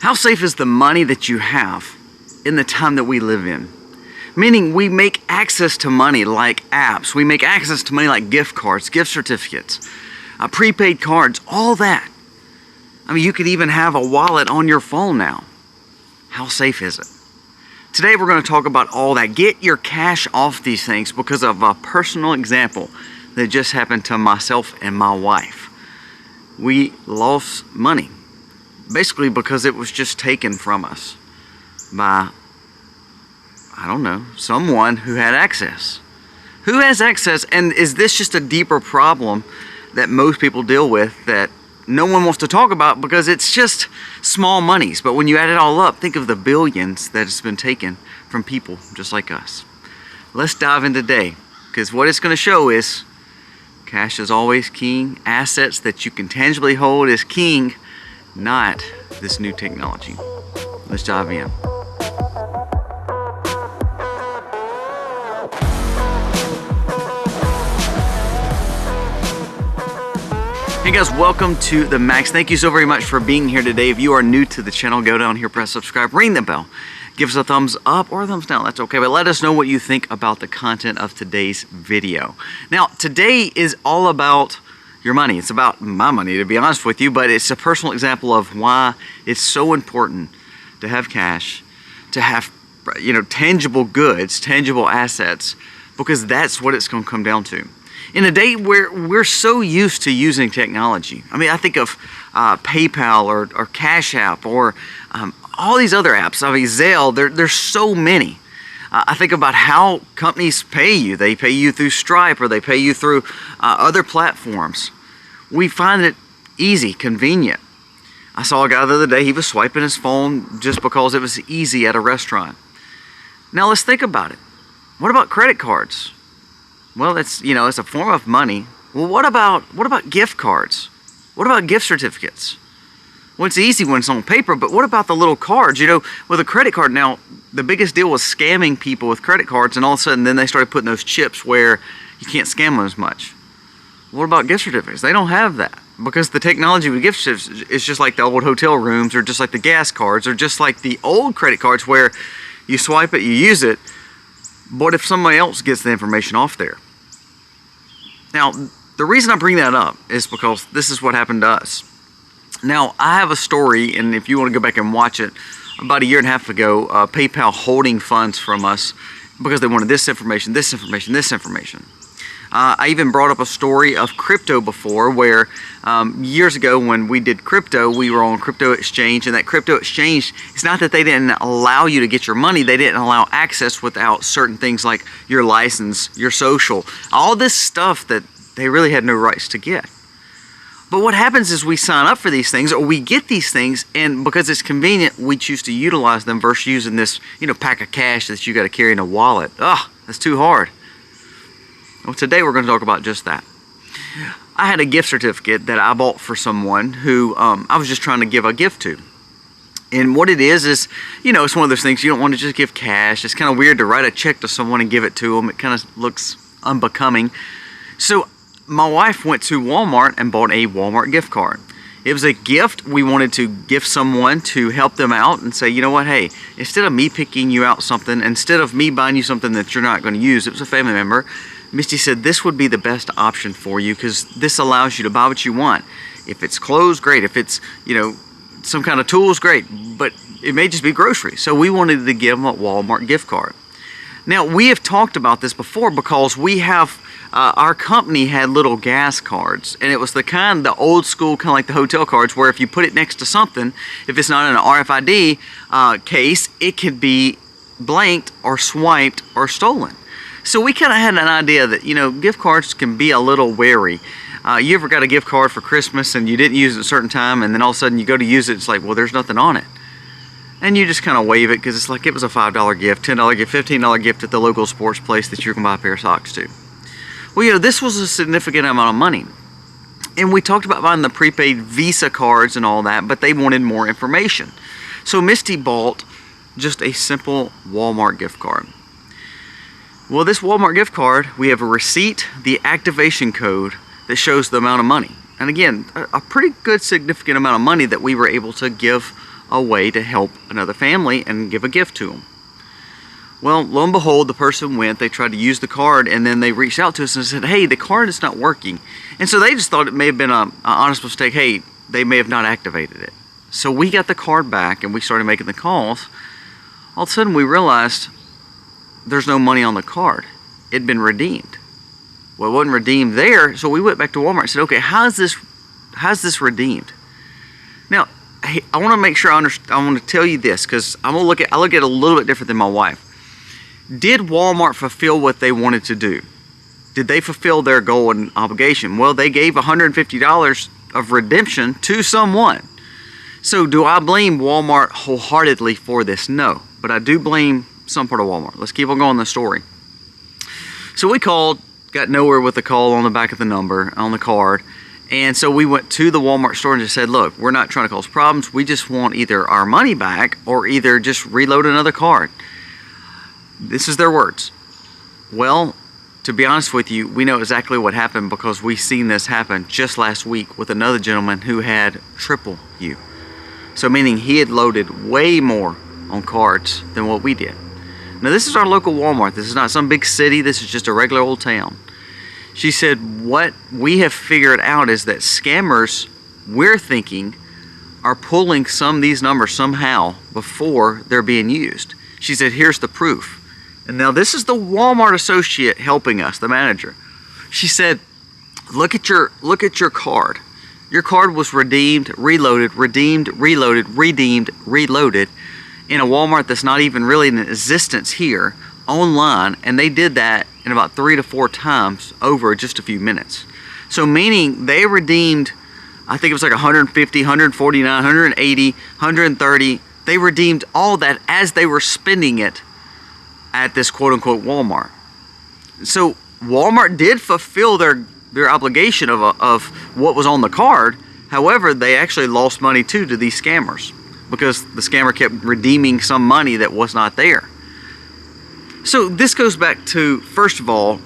How safe is the money that you have in the time that we live in? Meaning we make access to money like apps, we make access to money like gift cards, gift certificates, prepaid cards, all that. I mean, you could even have a wallet on your phone now. How safe is it? Today we're going to talk about all that. Get your cash off these things because of a personal example that just happened to myself and my wife. We lost money, basically because it was just taken from us by, I don't know, someone who had access. Who has access? And is this just a deeper problem that most people deal with that no one wants to talk about because it's just small monies? But when you add it all up, think of the billions that has been taken from people just like us. Let's dive in today, because what it's going to show is cash is always king. Assets that you can tangibly hold is king, not this new technology. Let's dive in. Hey guys, welcome to the Max. Thank you so very much for being here today. If you are new to the channel, go down here, press subscribe, ring the bell, give us a thumbs up or a thumbs down, that's okay, but let us know what you think about the content of today's video. Now, today is all about your money. It's about my money, to be honest with you, but it's a personal example of why it's so important to have cash, to have, tangible goods, tangible assets, because that's what it's going to come down to. In a day where we're so used to using technology, I mean, I think of PayPal or Cash App or all these other apps. I mean, Zelle, there's so many. I think about how companies pay you. They pay you through Stripe or they pay you through other platforms. We find it easy, convenient. I saw a guy the other day, he was swiping his phone just because it was easy at a restaurant. Now let's think about it. What about credit cards? Well, it's a form of money. Well, what about gift cards? What about gift certificates? Well, it's easy when it's on paper, but what about the little cards? With a credit card now, the biggest deal was scamming people with credit cards, and all of a sudden then they started putting those chips where you can't scam them as much. What about gift certificates? They don't have that because the technology with gift certificates is just like the old hotel rooms or just like the gas cards or just like the old credit cards where you swipe it, you use it. What if somebody else gets the information off there? Now, the reason I bring that up is because this is what happened to us. Now, I have a story, and if you want to go back and watch it, about a year and a half ago, PayPal holding funds from us because they wanted this information, this information, this information. I even brought up a story of crypto before where years ago when we did crypto, we were on crypto exchange, and that crypto exchange, it's not that they didn't allow you to get your money, they didn't allow access without certain things like your license, your social, all this stuff that they really had no rights to get. But what happens is we sign up for these things or we get these things, and because it's convenient, we choose to utilize them versus using this, pack of cash that you got to carry in a wallet. Ugh, that's too hard. Well, today we're going to talk about just that. I had a gift certificate that I bought for someone who I was just trying to give a gift to. And what it is, it's one of those things you don't want to just give cash. It's kind of weird to write a check to someone and give it to them. It kind of looks unbecoming. So my wife went to Walmart and bought a Walmart gift card. It was a gift we wanted to gift someone to help them out and say, you know what, hey, instead of me picking you out something, instead of me buying you something that you're not going to use, it was a family member, Misty said this would be the best option for you because this allows you to buy what you want. If it's clothes, great. If it's, some kind of tools, great. But it may just be groceries. So we wanted to give them a Walmart gift card. Now, we have talked about this before because we have, our company had little gas cards, and it was the old school, kind of like the hotel cards, where if you put it next to something, if it's not in an RFID case, it could be blanked or swiped or stolen. So we kind of had an idea that, gift cards can be a little wary. You ever got a gift card for Christmas and you didn't use it at a certain time, and then all of a sudden you go to use it, it's like, well, there's nothing on it. And you just kind of wave it because it's like it was a $5 gift, $10 gift, $15 gift at the local sports place that you can buy a pair of socks to. Well, this was a significant amount of money. And we talked about buying the prepaid Visa cards and all that, but they wanted more information. So Misty bought just a simple Walmart gift card. Well, this Walmart gift card, we have a receipt, the activation code that shows the amount of money. And again, a pretty good significant amount of money that we were able to give a way to help another family and give a gift to them. Well, lo and behold, the person went, they tried to use the card, and then they reached out to us and said, hey, the card is not working. And so they just thought it may have been an honest mistake. Hey, they may have not activated it. So we got the card back and we started making the calls. All of a sudden we realized there's no money on the card. It'd been redeemed. Well, it wasn't redeemed there, so we went back to Walmart and said, okay, how's this redeemed? Now, hey, I want to make sure I want to tell you this, because I look at it a little bit different than my wife. Did Walmart fulfill what they wanted to do? Did they fulfill their goal and obligation? Well, they gave $150 of redemption to someone. So do I blame Walmart wholeheartedly for this? No, but I do blame some part of Walmart. Let's keep on going the story. So we called, got nowhere with the call on the back of the number on the card. And so we went to the Walmart store and just said, look, we're not trying to cause problems. We just want either our money back or either just reload another card. This is their words. Well, to be honest with you, we know exactly what happened because we seen this happen just last week with another gentleman who had triple you. So meaning he had loaded way more on cards than what we did. Now this is our local Walmart. This is not some big city. This is just a regular old town. She said, what we have figured out is that scammers, we're thinking, are pulling these numbers somehow before they're being used. She said, here's the proof. And now this is the Walmart associate helping us, the manager. She said, look at your card. Your card was redeemed, reloaded, redeemed, reloaded, redeemed, reloaded in a Walmart that's not even really in existence here online, and they did that in about 3 to 4 times over just a few minutes. So meaning they redeemed, I think it was like 150, 149, 180, 130. They redeemed all that as they were spending it at this quote-unquote Walmart. So Walmart did fulfill their obligation of what was on the card. However, they actually lost money too to these scammers because the scammer kept redeeming some money that was not there. So this goes back to, first of all,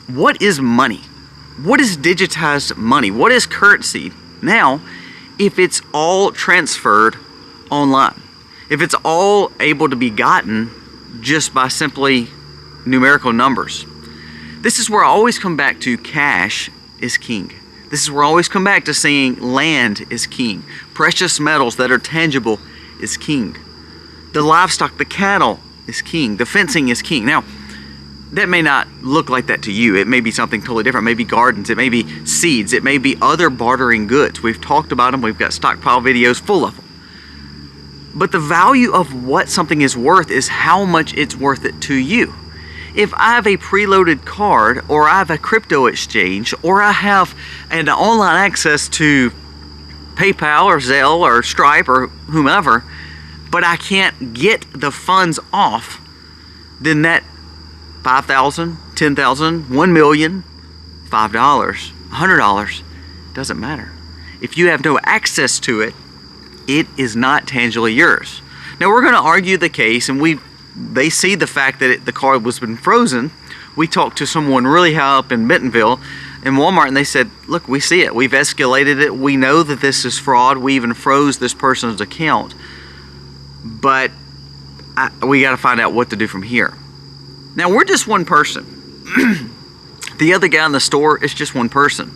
what is money? What is digitized money? What is currency now if it's all transferred online? If it's all able to be gotten just by simply numerical numbers. This is where I always come back to cash is king. This is where I always come back to saying land is king. Precious metals that are tangible is king. The livestock, the cattle is king. The fencing is king. Now, that may not look like that to you. It may be something totally different. It may be gardens. It may be seeds. It may be other bartering goods. We've talked about them. We've got stockpile videos full of them. But the value of what something is worth is how much it's worth it to you. If I have a preloaded card, or I have a crypto exchange, or I have an online access to PayPal or Zelle or Stripe or whomever, but I can't get the funds off, then that $5,000, $10,000, $1 million, $5, $100 doesn't matter. If you have no access to it, it is not tangibly yours. Now we're going to argue the case, and they see the fact that the card was been frozen. We talked to someone really high up in Bentonville in Walmart, and they said, look, we see it. We've escalated it. We know that this is fraud. We even froze this person's account. But we got to find out what to do from here. Now we're just one person. The other guy in the store is just one person.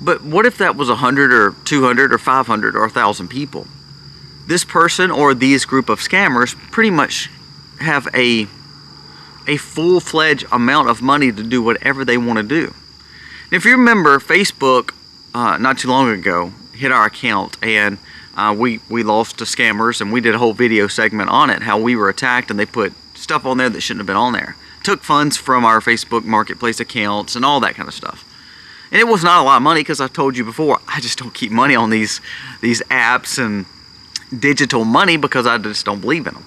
But what if that was 100 or 200 or 500 or 1,000 people? This person or these group of scammers pretty much have a full-fledged amount of money to do whatever they want to do. And if you remember, Facebook not too long ago hit our account, and we lost to scammers, and we did a whole video segment on it, how we were attacked, and they put stuff on there that shouldn't have been on there. Took funds from our Facebook Marketplace accounts and all that kind of stuff. And it was not a lot of money because I told you before, I just don't keep money on these apps and digital money because I just don't believe in them.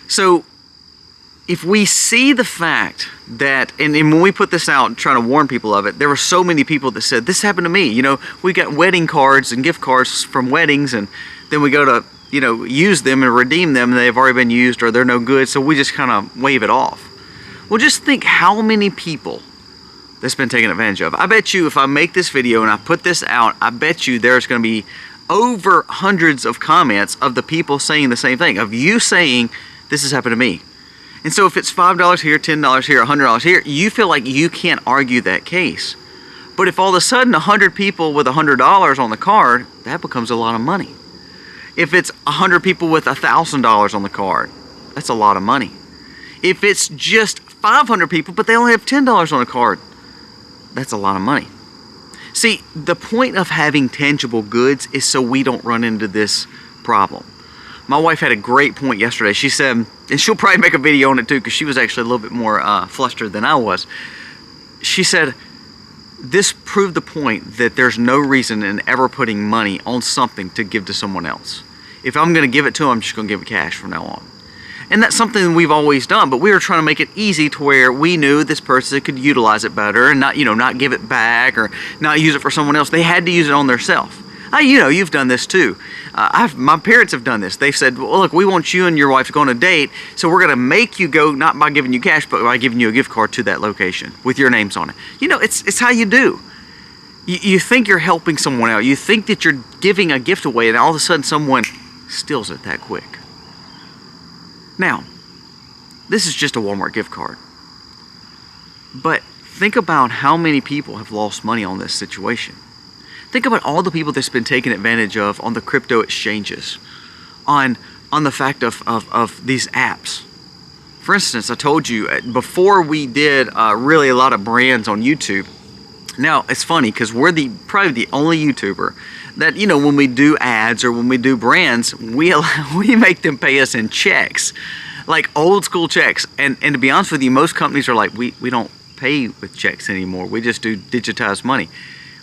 So if we see the fact that, and when we put this out trying to warn people of it, there were so many people that said, this happened to me. You know, we got wedding cards and gift cards from weddings, and then we go to, you know, use them and redeem them, and they've already been used or they're no good, so we just kind of wave it off. Well, just think how many people that's been taken advantage of. I bet you if I make this video and I put this out, I bet you there's going to be over hundreds of comments of the people saying the same thing, of you saying, this has happened to me. And so if it's $5 here, $10 here, $100 here, you feel like you can't argue that case. But if all of a sudden 100 people with $100 on the card, that becomes a lot of money. If it's 100 people with $1,000 on the card, that's a lot of money. If it's just 500 people, but they only have $10 on the card, that's a lot of money. See, the point of having tangible goods is so we don't run into this problem. My wife had a great point yesterday. She said, and she'll probably make a video on it too, because she was actually a little bit more flustered than I was. She said, this proved the point that there's no reason in ever putting money on something to give to someone else. If I'm going to give it to them, I'm just going to give it cash from now on. And that's something we've always done, but we were trying to make it easy to where we knew this person could utilize it better and not, not give it back or not use it for someone else. They had to use it on themselves. You've done this too. My parents have done this. They've said, well, look, we want you and your wife to go on a date, so we're going to make you go, not by giving you cash, but by giving you a gift card to that location with your names on it. It's how you do. You think you're helping someone out. You think that you're giving a gift away, and all of a sudden someone steals it that quick. Now, this is just a Walmart gift card. But think about how many people have lost money on this situation. Think about all the people that's been taken advantage of on the crypto exchanges, on the fact of these apps. For instance, I told you before we did really a lot of brands on YouTube. Now, it's funny because we're probably the only YouTuber that, when we do ads or when we do brands, we make them pay us in checks, like old school checks. And to be honest with you, most companies are like, we don't pay with checks anymore. We just do digitized money.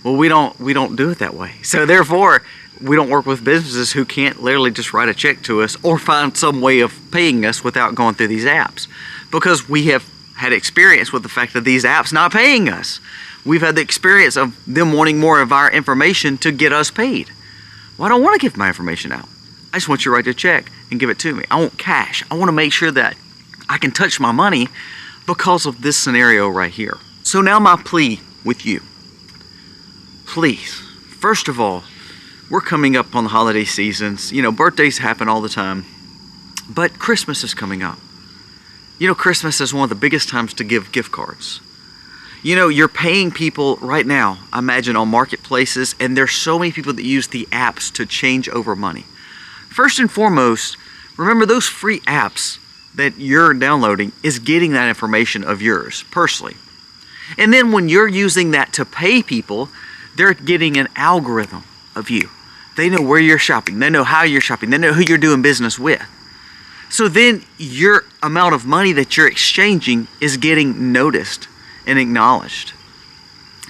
Well, we don't do it that way. So therefore, we don't work with businesses who can't literally just write a check to us or find some way of paying us without going through these apps, because we have had experience with the fact of these apps not paying us. We've had the experience of them wanting more of our information to get us paid. Well, I don't want to give my information out. I just want you to write a check and give it to me. I want cash. I want to make sure that I can touch my money because of this scenario right here. So now my plea with you. Please, first of all, we're coming up on the holiday seasons. Birthdays happen all the time. But Christmas is coming up. Christmas is one of the biggest times to give gift cards. You're paying people right now, I imagine, on marketplaces, and there's so many people that use the apps to change over money. First and foremost, remember those free apps that you're downloading is getting that information of yours personally. And then when you're using that to pay people, they're getting an algorithm of you. They know where you're shopping. They know how you're shopping. They know who you're doing business with. So then your amount of money that you're exchanging is getting noticed and acknowledged.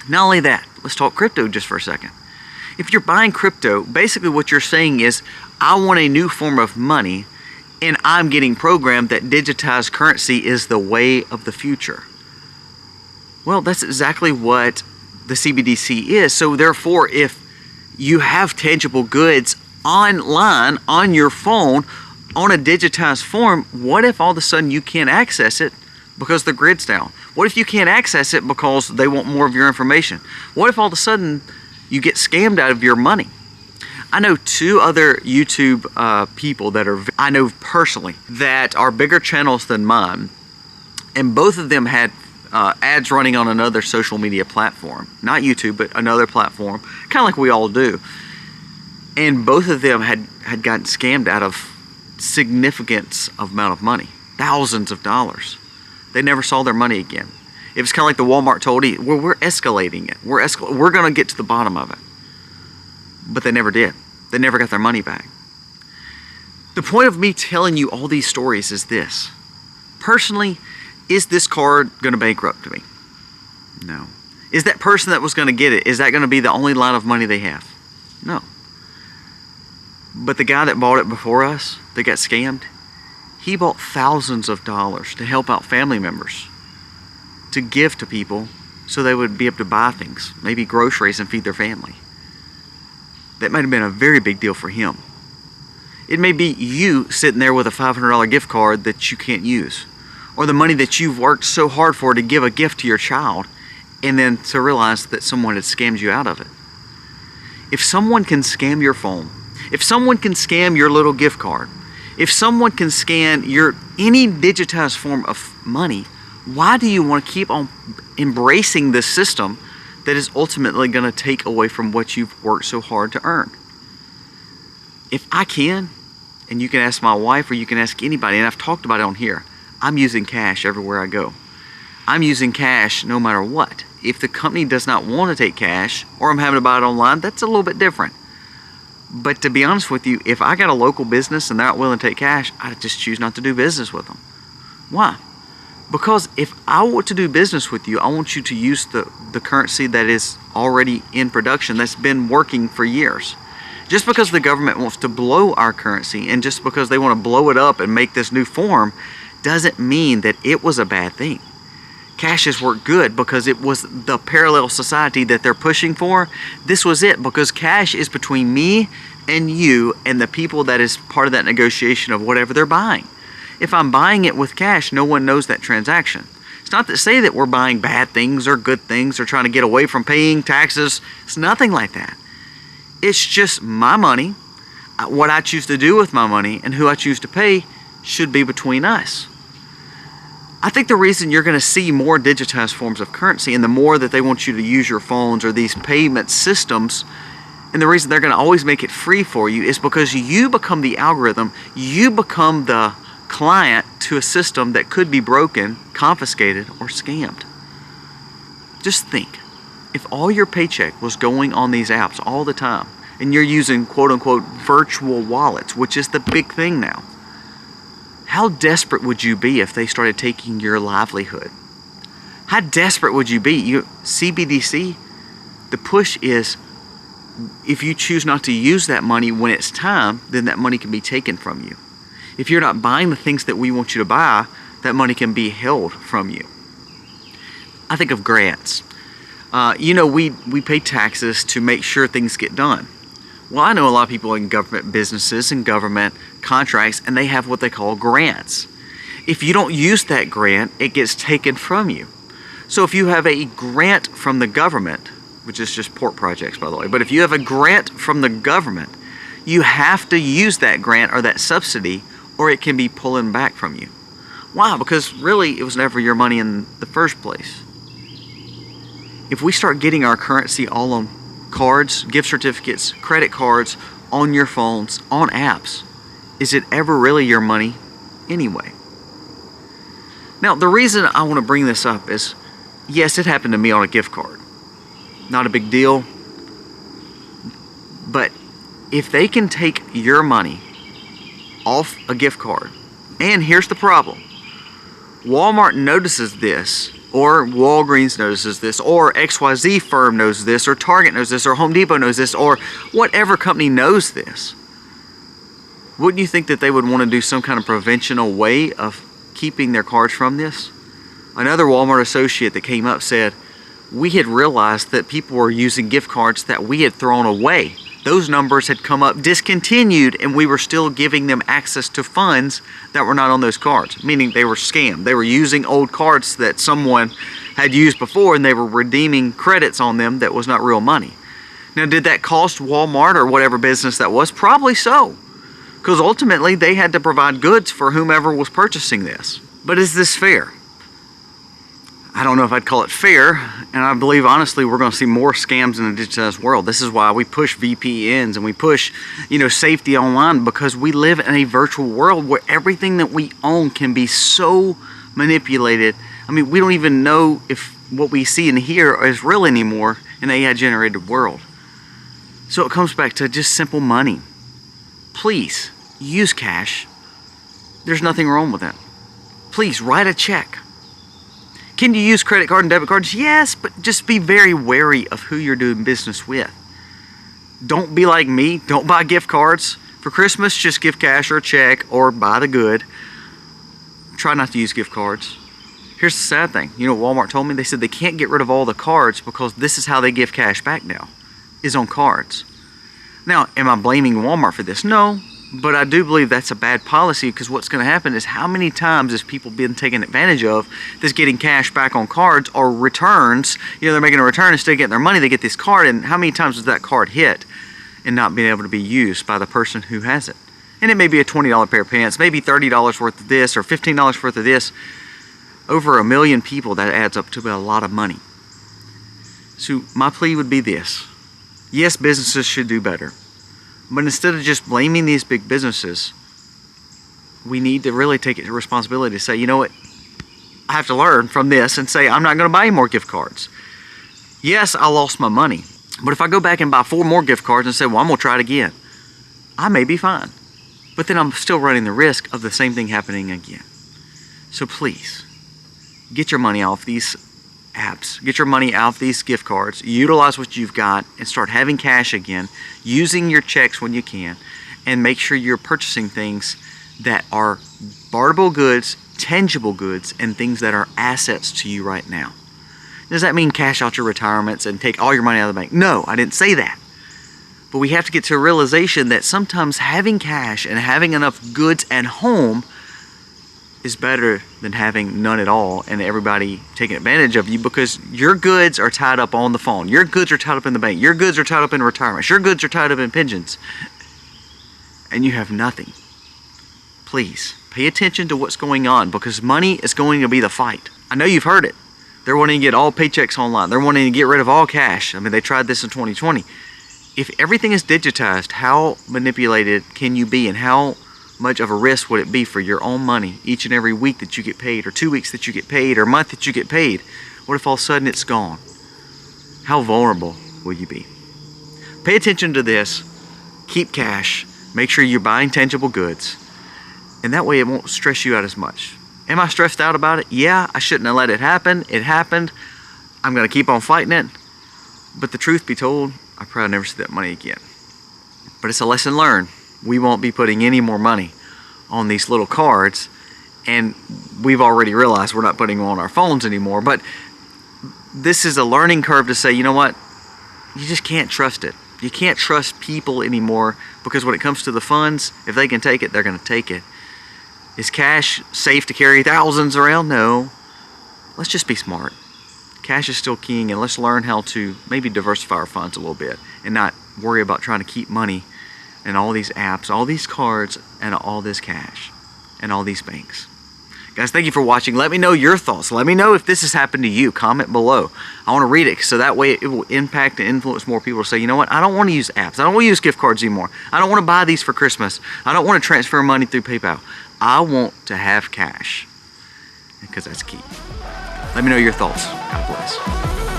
Not only that, let's talk crypto just for a second. If you're buying crypto, basically what you're saying is, I want a new form of money, and I'm getting programmed that digitized currency is the way of the future. Well, that's exactly what the CBDC is. So therefore, if you have tangible goods online, on your phone, on a digitized form, what if all of a sudden you can't access it because the grid's down? What if you can't access it because they want more of your information? What if all of a sudden you get scammed out of your money? I know two other YouTube people that I know personally that are bigger channels than mine, and both of them had ads running on another social media platform. Not YouTube, but another platform, kind of like we all do. And both of them had gotten scammed out of significant amount of money, thousands of dollars. They never saw their money again. It was kind of like the Walmart told you, we're escalating it. We're going to get to the bottom of it. But they never did. They never got their money back. The point of me telling you all these stories is this. Personally, is this card going to bankrupt me? No. Is that person that was going to get it, is that going to be the only line of money they have? No. But the guy that bought it before us, that got scammed, he bought thousands of dollars to help out family members, to give to people so they would be able to buy things, maybe groceries, and feed their family. That might have been a very big deal for him. It may be you sitting there with a $500 gift card that you can't use, or the money that you've worked so hard for to give a gift to your child, and then to realize that someone had scammed you out of it. If someone can scam your phone, if someone can scam your little gift card, if someone can scan your any digitized form of money, why do you want to keep on embracing this system that is ultimately going to take away from what you've worked so hard to earn? If I can, and you can ask my wife or you can ask anybody, and I've talked about it on here, I'm using cash everywhere I go. I'm using cash no matter what. If the company does not want to take cash, or I'm having to buy it online, that's a little bit different. But to be honest with you, if I got a local business and they're not willing to take cash, I just choose not to do business with them. Why? Because if I want to do business with you, I want you to use the currency that is already in production, that's been working for years. Just because the government wants to blow our currency, and just because they want to blow it up and make this new form, doesn't mean that it was a bad thing. Cash has worked good because it was the parallel society that they're pushing for. This was it, because cash is between me and you and the people that is part of that negotiation of whatever they're buying. If I'm buying it with cash, no one knows that transaction. It's not to say that we're buying bad things or good things or trying to get away from paying taxes. It's nothing like that. It's just my money, what I choose to do with my money, and who I choose to pay should be between us. I think the reason you're going to see more digitized forms of currency, and the more that they want you to use your phones or these payment systems, and the reason they're going to always make it free for you, is because you become the algorithm, you become the client to a system that could be broken, confiscated, or scammed. Just think, if all your paycheck was going on these apps all the time, and you're using quote-unquote virtual wallets, which is the big thing now, how desperate would you be if they started taking your livelihood? How desperate would you be? CBDC, the push is, if you choose not to use that money when it's time, then that money can be taken from you. If you're not buying the things that we want you to buy, that money can be held from you. I think of grants. We pay taxes to make sure things get done. Well, I know a lot of people in government businesses and government contracts, and they have what they call grants. If you don't use that grant, it gets taken from you. So if you have a grant from the government, which is just port projects, by the way, but if you have a grant from the government, you have to use that grant or that subsidy, or it can be pulling back from you. Why? Because really, it was never your money in the first place. If we start getting our currency all on cards, gift certificates, credit cards, on your phones, on apps, is it ever really your money anyway? Now, the reason I want to bring this up is, yes, it happened to me on a gift card. Not a big deal. But if they can take your money off a gift card, and here's the problem, Walmart notices this, or Walgreens notices this, or XYZ firm knows this, or Target knows this, or Home Depot knows this, or whatever company knows this, wouldn't you think that they would want to do some kind of preventional way of keeping their cards from this? Another Walmart associate that came up said, we had realized that people were using gift cards that we had thrown away. Those numbers had come up discontinued, and we were still giving them access to funds that were not on those cards, meaning they were scammed. They were using old cards that someone had used before, and they were redeeming credits on them that was not real money. Now, did that cost Walmart or whatever business that was? Probably so, because ultimately they had to provide goods for whomever was purchasing this. But is this fair? I don't know if I'd call it fair, and I believe honestly we're going to see more scams in the digitized world. This is why we push VPNs and we push, safety online, because we live in a virtual world where everything that we own can be so manipulated. I mean, we don't even know if what we see and hear is real anymore in an AI-generated world. So it comes back to just simple money. Please use cash. There's nothing wrong with that. Please write a check. Can you use credit card and debit cards? Yes, but just be very wary of who you're doing business with. Don't be like me. Don't buy gift cards. For Christmas, just give cash or a check or buy the good. Try not to use gift cards. Here's the sad thing. You know what Walmart told me? They said they can't get rid of all the cards because this is how they give cash back now, is on cards. Now, am I blaming Walmart for this? No. But I do believe that's a bad policy, because what's going to happen is, how many times has people been taken advantage of that's getting cash back on cards or returns? They're making a return instead of getting their money, they get this card, and how many times does that card hit and not being able to be used by the person who has it. And it may be a $20 pair of pants, maybe $30 worth of this, or $15 worth of this. Over 1 million people, that adds up to a lot of money. So my plea would be this. Yes, businesses should do better. But instead of just blaming these big businesses, we need to really take it responsibility to say, you know what, I have to learn from this and say, I'm not going to buy any more gift cards. Yes, I lost my money. But if I go back and buy 4 more gift cards and say, well, I'm going to try it again, I may be fine. But then I'm still running the risk of the same thing happening again. So please, get your money off these apps. Get your money out of these gift cards. Utilize what you've got and start having cash again, using your checks when you can, and make sure you're purchasing things that are barterable goods, tangible goods, and things that are assets to you right now. Does that mean cash out your retirements and take all your money out of the bank? No, I didn't say that. But we have to get to a realization that sometimes having cash and having enough goods at home is better than having none at all and everybody taking advantage of you, because your goods are tied up on the phone. Your goods are tied up in the bank. Your goods are tied up in retirement. Your goods are tied up in pensions. And you have nothing. Please, pay attention to what's going on, because money is going to be the fight. I know you've heard it. They're wanting to get all paychecks online. They're wanting to get rid of all cash. I mean, they tried this in 2020. If everything is digitized, how manipulated can you be, and how much of a risk would it be for your own money each and every week that you get paid, or 2 weeks that you get paid, or a month that you get paid? What if all of a sudden it's gone? How vulnerable will you be? Pay attention to this. Keep cash. Make sure you're buying tangible goods. And that way it won't stress you out as much. Am I stressed out about it? Yeah, I shouldn't have let it happen. It happened. I'm going to keep on fighting it. But the truth be told, I probably never see that money again. But it's a lesson learned. We won't be putting any more money on these little cards. And we've already realized we're not putting them on our phones anymore. But this is a learning curve to say, you know what? You just can't trust it. You can't trust people anymore, because when it comes to the funds, if they can take it, they're going to take it. Is cash safe to carry thousands around? No. Let's just be smart. Cash is still king, and let's learn how to maybe diversify our funds a little bit and not worry about trying to keep money in all these apps, all these cards, and all this cash and all these banks. Guys, thank you for watching. Let me know your thoughts. Let me know if this has happened to you. Comment below. I want to read it, so that way it will impact and influence more people to say, you know what, I don't want to use apps. I don't want to use gift cards anymore. I don't want to buy these for Christmas. I don't want to transfer money through PayPal. I want to have cash, because that's key. Let me know your thoughts. God bless.